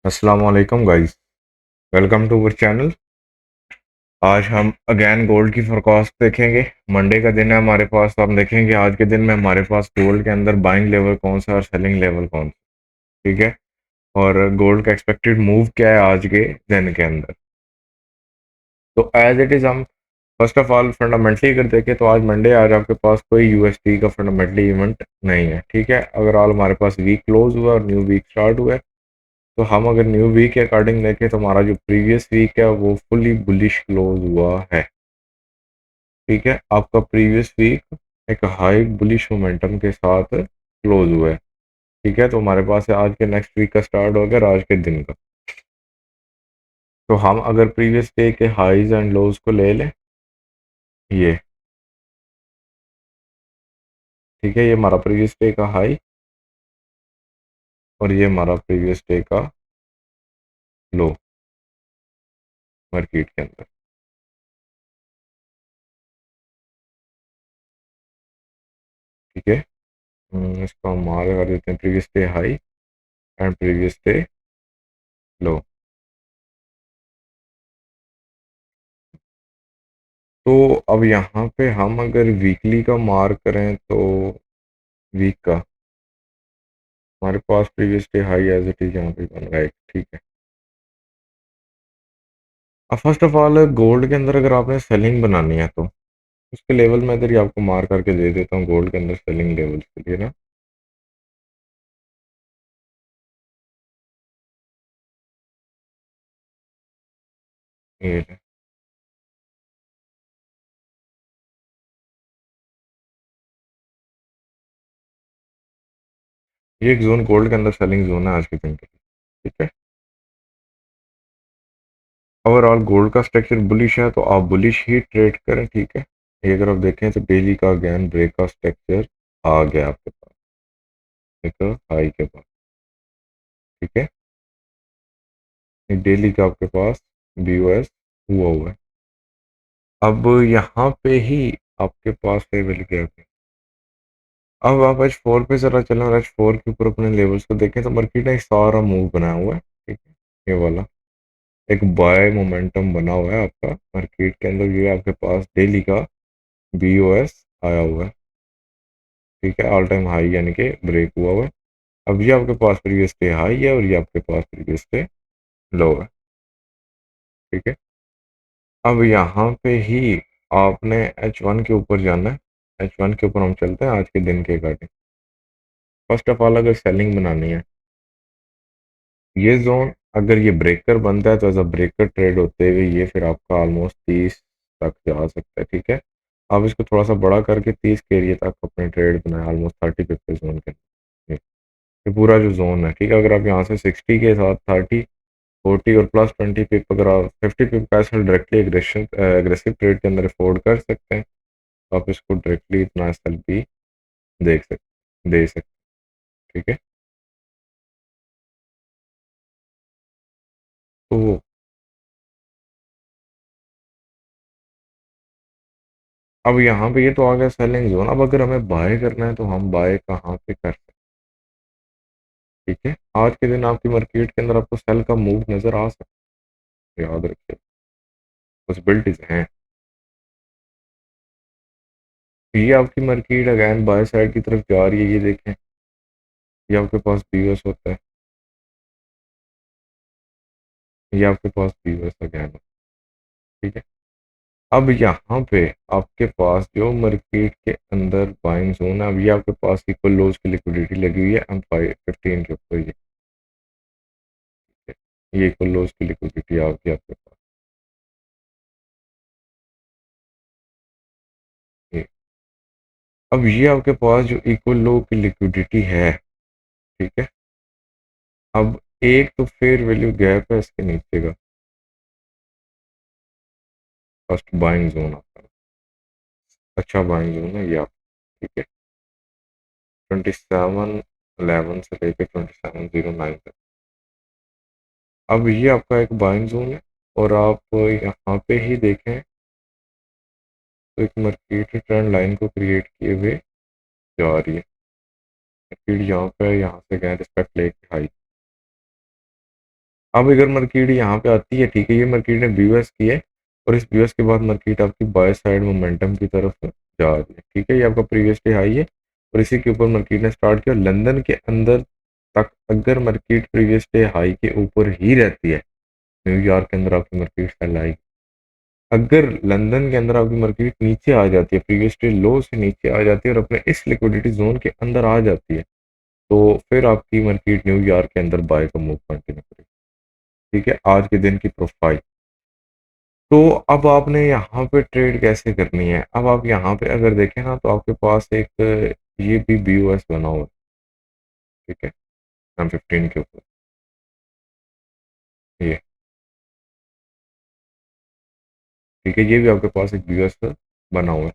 अस्सलाम वालेकुम guys. Welcome to our channel. आज हम अगेन गोल्ड की फोरकास्ट देखेंगे। मंडे का दिन है हमारे पास, तो हम देखेंगे आज के दिन में हमारे पास गोल्ड के अंदर बाइंग लेवल कौन सा और सेलिंग लेवल कौन सा। ठीक है। और गोल्ड का एक्सपेक्टेड मूव क्या है आज के दिन के अंदर। तो एज इट इज़ हम फर्स्ट ऑफ ऑल फंडामेंटली अगर देखें तो आज मंडे, आज आपके पास कोई यूएसडी का फंडामेंटली इवेंट नहीं है। ठीक है। अगर ऑल हमारे पास वीक क्लोज हुआ और न्यू वीक स्टार्ट हुआ है, तो हम अगर न्यू वीक के अकॉर्डिंग देखें तो हमारा जो प्रीवियस वीक है वो फुली बुलिश क्लोज हुआ है। ठीक है। आपका प्रीवियस वीक एक हाई बुलिश मोमेंटम के साथ क्लोज हुआ है। ठीक है। तो हमारे पास है आज के नेक्स्ट वीक का स्टार्ट हो गया आज के दिन का। तो हम अगर प्रीवियस डे के हाईज एंड लोज को ले लें, ये ठीक है, ये हमारा प्रीवियस डे का हाई और ये हमारा प्रीवियस डे का लो मार्केट के अंदर। ठीक है। इसको हम मार कर देते हैं previous day high and previous day लो। तो अब यहाँ पे हम अगर वीकली का मार्क करें तो वीक का हमारे पास previous day high as it is यहाँ पे बन रहा है। ठीक है। अब फर्स्ट ऑफ ऑल गोल्ड के अंदर अगर आपने सेलिंग बनानी है तो उसके लेवल मैं इधर ही आपको मार्क करके दे देता हूँ गोल्ड के अंदर सेलिंग लेवल के लिए ना। ये ये एक जोन गोल्ड के अंदर सेलिंग जोन है आज के दिन के लिए। ठीक है। ओवरऑल गोल्ड का स्ट्रक्चर बुलिश है तो आप बुलिश ही ट्रेड करें। ठीक है। ये अगर आप देखें तो डेली का अगेन ब्रेक का स्ट्रक्चर आ गया आपके पास एक हाई के पास। ठीक है। डेली का आपके पास बीओएस हुआ हुआ है। अब यहाँ पे ही आपके पास लेवल क्या है। अब आप H4 पे जरा चलें और H4 के ऊपर अपने लेवल्स को देखें तो मार्केट ने एक सारा मूव बनाया हुआ है। ठीक है। ये वाला एक बाय मोमेंटम बना हुआ है आपका मार्केट के अंदर। ये आपके पास डेली का बीओएस आया हुआ है। ठीक है। ऑल टाइम हाई यानी कि ब्रेक हुआ हुआ है। अब ये आपके पास प्रीवियस डे हाई है और ये आपके पास प्रीवियस डे लो है। ठीक है। अब यहाँ पे ही आपने H1 के ऊपर जाना है। H1 के ऊपर हम चलते हैं आज के दिन के अकॉर्डिंग। फर्स्ट ऑफ ऑल अगर सेलिंग बनानी है, ये जोन अगर ये ब्रेकर बनता है तो एज अ ब्रेकर ट्रेड होते हुए ये फिर आपका ऑलमोस्ट 30 तक जा सकता है। ठीक है। आप इसको थोड़ा सा बड़ा करके 30 के एरिए तक अपने ट्रेड बनाए ऑलमोस्ट 30 पिप के जोन के अंदर। ये पूरा जो जोन है। ठीक है। अगर आप यहाँ से 60 के साथ 30 40 और प्लस 20 पिप, अगर आप 50 पिप का एसएल डायरेक्टली एग्रेसिव ट्रेड के अंदर अफोर्ड कर सकते हैं तो आप इसको डायरेक्टली इतना एसएल भी देख सकते दे सकते हैं। ठीक है। तो अब यहाँ पे ये तो आ गया सेलिंग जोन। अब अगर हमें बाय करना है तो हम बाय कहाँ पे कर सकते हैं। ठीक है। आज के दिन आपकी मार्केट के अंदर आपको सेल का मूव नजर आ सकता है, याद रखिए पॉसिबिलिटीज हैं। ये आपकी मार्केट अगैन बाय साइड की तरफ जा रही है, ये देखें। ये आपके पास बीओएस होता है, ये आपके पास बीओएस अगैन होता है। ठीक है। अब यहाँ पे आपके पास जो मार्केट के अंदर बाइंग जोन है, अब ये आपके पास इक्वल लोज की लिक्विडिटी लगी हुई है M15 के ऊपर। ये इक्वल लोज की लिक्विडिटी आ गई आपके पास। ये अब ये आपके पास जो इक्वल लो की लिक्विडिटी है। ठीक है। अब एक तो फेयर वैल्यू गैप है इसके नीचे का, फर्स्ट बाइंग जोन आपका अच्छा बाइंग जोन है ये आप। ठीक है। 2711 से लेकर 2709 तक। अब ये आपका एक बाइंग जोन है और आप यहाँ पे ही देखें तो एक मार्केट ट्रेंड लाइन को क्रिएट किए हुए जा रही है। मार्केट यहाँ पे यहाँ से गए रिस्पेक्ट लेके हाई। अब अगर मार्केट यहाँ पे आती है, ठीक है, ये मार्केट ने बीओएस की है और इस बीओएस के बाद मार्केट आपकी बाय साइड मोमेंटम की तरफ जा रही है, ठीक है, ये आपका प्रीवियस डे हाई है और इसी के ऊपर मार्केट ने स्टार्ट किया। लंदन के अंदर तक अगर मार्केट प्रीवियस डे हाई के ऊपर ही रहती है, न्यूयॉर्क के अंदर आपकी मार्केट सेल आएगी। अगर लंदन के अंदर आपकी मार्केट नीचे आ जाती है, प्रीवियस डे लो से नीचे आ जाती है और अपने इस लिक्विडिटी जोन के अंदर आ जाती है, तो फिर आपकी मार्केट न्यूयॉर्क के अंदर बाय का मूव कंटिन्यू करेगी। ठीक है, आज के दिन की प्रोफाइल। तो अब आपने यहाँ पे ट्रेड कैसे करनी है? अब आप यहाँ पे अगर देखें ना, तो आपके पास एक ये भी बीओएस बना हुआ है, ठीक है, M15 के ऊपर ये, ठीक है, ये भी आपके पास एक बीओएस बना हुआ है।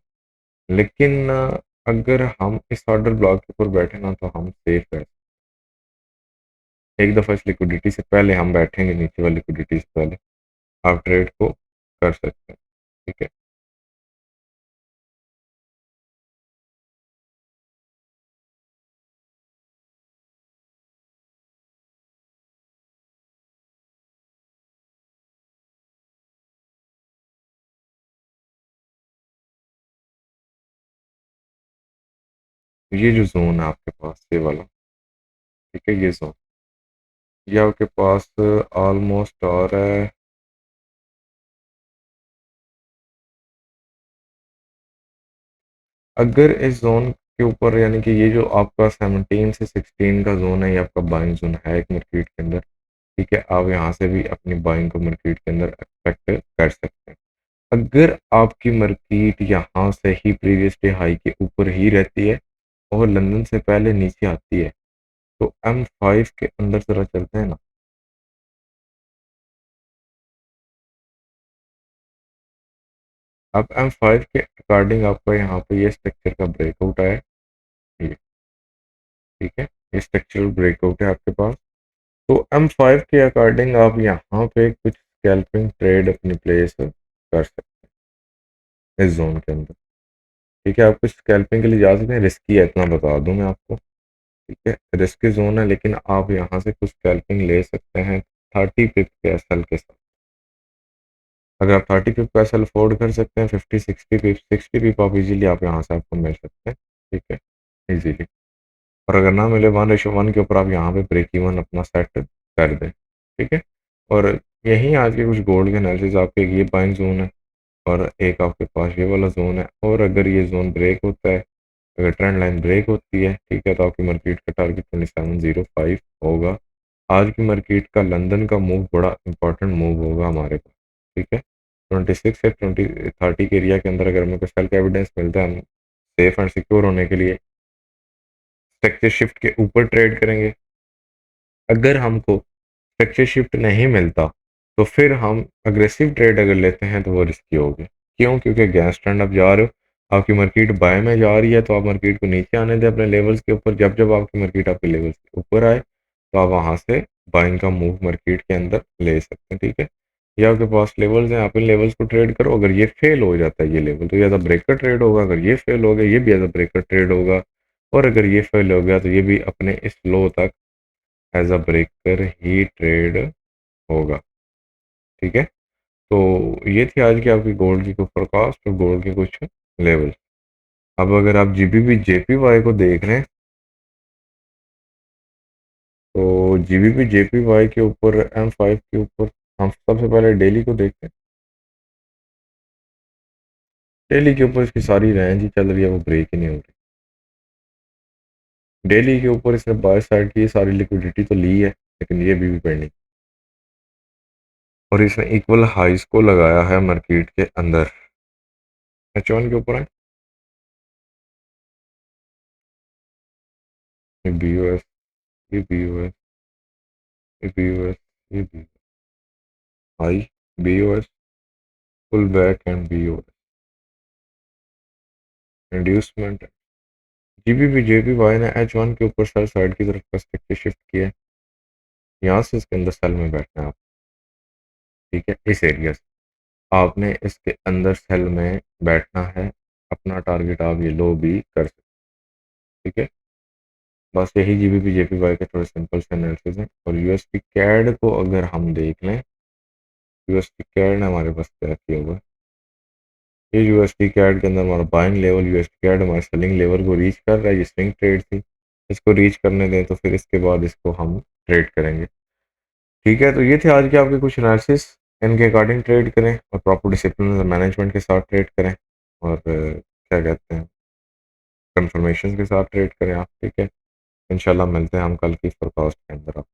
लेकिन अगर हम इस ऑर्डर ब्लॉक के ऊपर बैठे ना, तो हम सेफ है। एक दफ़ा इस लिक्विडिटी से पहले हम बैठेंगे, नीचे वाली लिक्विडिटी से पहले आप ट्रेड को कर सकते हैं, ठीक है। ये जो जोन है आपके पास, ये वाला, ठीक है, ये जोन, ये आपके पास ऑलमोस्ट आ रहा है, अगर इस जोन के ऊपर, यानी कि ये जो आपका 17 से 16 का जोन है, ये आपका बाइंग जोन है एक मार्केट के अंदर, ठीक है, आप यहाँ से भी अपनी बाइंग को मार्केट के अंदर एक्सपेक्ट कर सकते हैं। अगर आपकी मार्केट यहाँ से ही प्रीवियस डे हाई के ऊपर ही रहती है और लंदन से पहले नीचे आती है, तो M5 के अंदर जरा चलते हैं ना। अब M5 के अकॉर्डिंग आपका यहाँ पे ये स्ट्रक्चर का ब्रेकआउट है, ये, ठीक है, ये स्ट्रक्चरल ब्रेकआउट है आपके पास। तो M5 के अकॉर्डिंग आप यहाँ पे कुछ स्कैल्पिंग ट्रेड अपनी प्लेस कर सकते हैं इस जोन के अंदर, ठीक है। आप कुछ स्कैल्पिंग के लिए जा सकते हैं, रिस्की है इतना बता दूं मैं आपको, ठीक है, रिस्की जोन है, लेकिन आप यहाँ से कुछ स्कैल्पिंग ले सकते हैं 30 पिप के एसएल के साथ। अगर आप 30 पिप का एसएल अफोर्ड कर सकते हैं, 50 60 पिप, 60 पिप आप इजीली आप यहाँ से आपको मिल सकते हैं, ठीक है, इजीली। और अगर ना मिले 1:1 के ऊपर, आप यहाँ पे ब्रेक इवन अपना सेट कर दें, ठीक है। और यही आज के कुछ गोल्ड के एनालिसिस, आपके ये बाइंग जोन है और एक आपके पास ये वाला जोन है, और अगर ये जोन ब्रेक होता है, अगर ट्रेंड लाइन ब्रेक होती है, ठीक है, तो आपकी मार्केट का टारगेट 2705 होगा। आज की मार्केट का लंदन का मूव बड़ा इंपॉर्टेंट मूव होगा हमारे पास, ठीक है। 26 से 30 के एरिया के अंदर अगर हमें कोई सेल का एविडेंस मिलता है, हम सेफ एंड सिक्योर होने के लिए स्ट्रक्चर शिफ्ट के ऊपर ट्रेड करेंगे। अगर हमको स्ट्रक्चर शिफ्ट नहीं मिलता, तो फिर हम अग्रेसिव ट्रेड अगर लेते हैं तो वो रिस्की होगी। क्यों? क्योंकि गैस ट्रेंड आप जा रहे हो, आपकी मार्केट बाय में जा रही है, तो आप मार्केट को नीचे आने दें अपने लेवल्स के ऊपर। जब जब आपकी मार्केट आपके लेवल्स के ऊपर आए, तो आप वहां से बाइंग का मूव मार्केट के अंदर ले सकते हैं, ठीक है। ये आपके पास लेवल्स हैं, आप इन लेवल्स को ट्रेड करो। अगर ये फेल हो जाता है ये लेवल, तो ये एज अ ब्रेकर ट्रेड होगा। अगर ये फेल हो गया, ये भी एज अ ब्रेकर ट्रेड होगा। और अगर ये फेल हो गया, तो ये भी अपने इस लो तक एज अ ब्रेकर ही ट्रेड होगा, ठीक है। तो ये थी आज की आपकी गोल्ड की कुछ फोरकास्ट और गोल्ड के कुछ लेवल। अब अगर आप जीबीपी जेपीवाई को देख रहे हैं, तो जीबीपी जेपीवाई के ऊपर, M5 के ऊपर हम सबसे पहले डेली को देखते हैं। डेली के ऊपर इसकी सारी रेंज ही चल रही है, वो ब्रेक ही नहीं हो रही। डेली के ऊपर इसने बाय साइड की सारी लिक्विडिटी तो ली है, लेकिन ये भी पेंडिंग, और इसने इक्वल हाइस को लगाया है मार्केट के अंदर। H1 के ऊपर है, ये BOS, ये BOS, ये BOS, ये BOS, high, BOS, pull back and BOS, inducement. GBP JPY ने H1 के ऊपर सेल साइड की तरफ पर्सपेक्टिव शिफ्ट किया है। यहाँ से इसके अंदर सेल में बैठना है आप, ठीक है, इस एरिया से आपने इसके अंदर सेल में बैठना है। अपना टारगेट आप ये लो भी कर सकते, ठीक है। बस यही जीबीपी जेपीवाई के थोड़े सिंपल से एनालिसिस हैं। और यूएसडी कैड को अगर हम देख लें, यूएसडी कैड ने हमारे पास क्या किया हुआ है, ये यूएसडी कैड के अंदर हमारा बाइंग लेवल, यूएसडी कैड हमारे सेलिंग लेवल को रीच कर रहा है। ये स्विंग ट्रेड थी, इसको रीच करने दें तो फिर इसके बाद इसको हम ट्रेड करेंगे। ठीक है, तो ये थे आज के आपके कुछ एनालिसिस। इनके अकॉर्डिंग ट्रेड करें और प्रॉपर डिसिप्लिन मैनेजमेंट के साथ ट्रेड करें, और क्या कहते हैं, कंफर्मेशन के साथ ट्रेड करें आप। ठीक है, इंशाल्लाह मिलते हैं हम कल की फोरकास्ट के अंदर आप।